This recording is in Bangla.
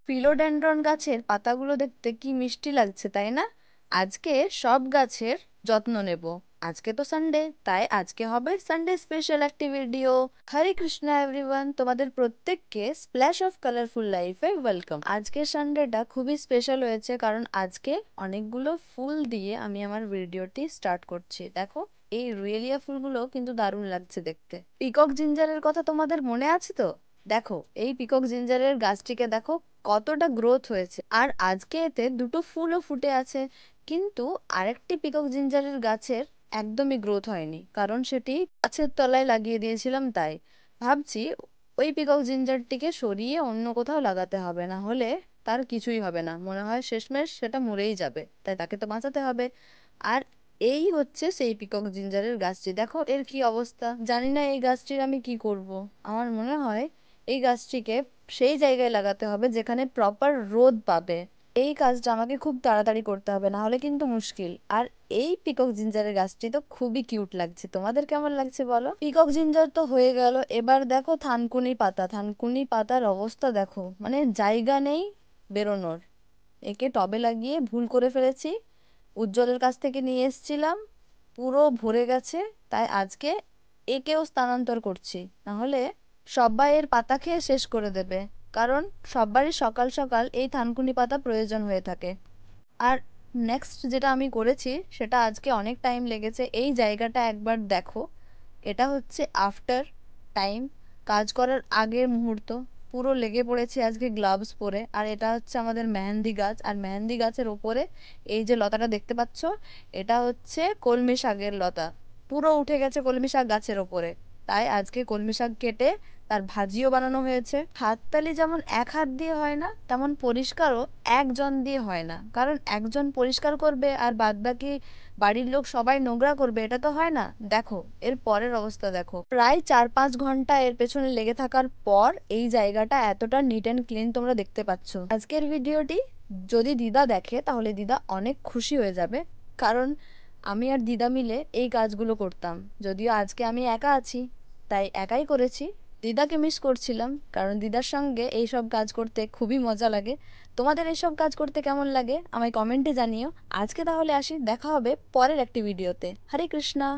ফিলোডেনড্রন গাছের পাতাগুলো দেখতে কি মিষ্টি লাগছে, তাই না? আজকে সব গাছের যত্ন নেব। আজকে তো সানডে, তাই আজকে হবে সানডে স্পেশাল একটি ভিডিও। হরে কৃষ্ণ এভরিওয়ান, তোমাদের প্রত্যেককে স্প্ল্যাশ অফ কালারফুল লাইফে ওয়েলকাম। আজকের সানডেটা খুবই স্পেশাল হয়েছে কারণ আজকে অনেকগুলো ফুল দিয়ে আমি আমার ভিডিওটি স্টার্ট করছি। দেখো, এই রুয়েলিয়া ফুলগুলো কিন্তু দারুণ লাগছে দেখতে। পিকক জিঞ্জারের কথা তোমাদের মনে আছে তো? দেখো, এই পিকক জিঞ্জারের গাছটিকে দেখো কতটা গ্রোথ হয়েছে, আর আজকে এতে দুটো ফুলও ফুটে আছে। কিন্তু আরেকটি পিকক জিঞ্জারের গাছের একদমই গ্রোথ হয়নি, কারণ সেটি গাছের তলায় লাগিয়ে দিয়েছিলাম। তাই ভাবছি ওই পিকক জিঞ্জারটিকে সরিয়ে অন্য কোথাও লাগাতে হবে, না হলে তার কিছুই হবে না। মনে হয় শেষমেশ সেটা মরেই যাবে, তাই তাকে তো বাঁচাতে হবে। আর এই হচ্ছে সেই পিকক জিঞ্জারের গাছটি, দেখো এর কি অবস্থা। জানি না এই গাছটির আমি কি করব। আমার মনে হয় এই গাছটিকে সেই জায়গায় লাগাতে হবে যেখানে প্রপার রোদ পাবে। এই কাজটা আমাকে খুব তাড়াতাড়ি করতে হবে, না হলে কিন্তু মুশকিল। আর এই পিকক জিঞ্জারের গাছটি তো খুবই কিউট লাগছে, তোমাদের কেমন লাগছে বলো? পিকক জিঞ্জার তো হয়ে গেল, এবার দেখো থানকুনি পাতা। থানকুনি পাতার অবস্থা দেখো, মানে জায়গা নেই বেরোনোর। একে টবে লাগিয়ে ভুল করে ফেলেছি, উজ্জ্বলের কাছ থেকে নিয়ে এসেছিলাম, পুরো ভরে গেছে। তাই আজকে একেও স্থানান্তর করছি, না হলে সবাই এর পাতা খেয়ে শেষ করে দেবে। কারণ সবারই সকাল সকাল এই থানকুনি পাতা প্রয়োজন হয়ে থাকে। আর নেক্সট যেটা আমি করেছি সেটা আজকে অনেক টাইম লেগেছে। এই জায়গাটা একবার দেখো, এটা হচ্ছে আফটার টাইম, কাজ করার আগের মুহূর্ত। পুরো লেগে পড়েছি আজকে গ্লাভস পরে। আর এটা হচ্ছে আমাদের মেহেন্দি গাছ, আর মেহেন্দি গাছের ওপরে এই যে লতাটা দেখতে পাচ্ছ, এটা হচ্ছে কলমি শাকের লতা। পুরো উঠে গেছে কলমি শাক গাছের ওপরে। তাই আজকে কলমি শাক কেটে তার ভাজিও বানানো হয়েছে। হাততালি যেমন এক হাত দিয়ে হয় না, তেমন পরিষ্কারও একজন দিয়ে হয় না। কারণ একজন পরিষ্কার করবে আর বাদবাকি বাড়ির লোক সবাই নোংরা করবে, এটা তো হয় না। দেখো এর পরের অবস্থা দেখো, প্রায় 4-5 ঘন্টা এর পেছনে লেগে থাকার পর এই জায়গাটা এতটা নিট অ্যান্ড ক্লিন তোমরা দেখতে পাচ্ছ। আজকের ভিডিওটি যদি দিদা দেখে তাহলে দিদা অনেক খুশি হয়ে যাবে, কারণ আমি আর দিদা মিলে এই কাজগুলো করতাম। যদিও আজকে আমি একা আছি, তাই একাই করেছি। দিদাকে মিস করছিলাম, কারণ দিদার সঙ্গে এই সব কাজ করতে খুবই মজা লাগে। তোমাদের এইসব কাজ করতে কেমন লাগে আমায় কমেন্টে জানিও। আজকে তাহলে আসি, দেখা হবে পরের একটি ভিডিওতে। হরে কৃষ্ণা।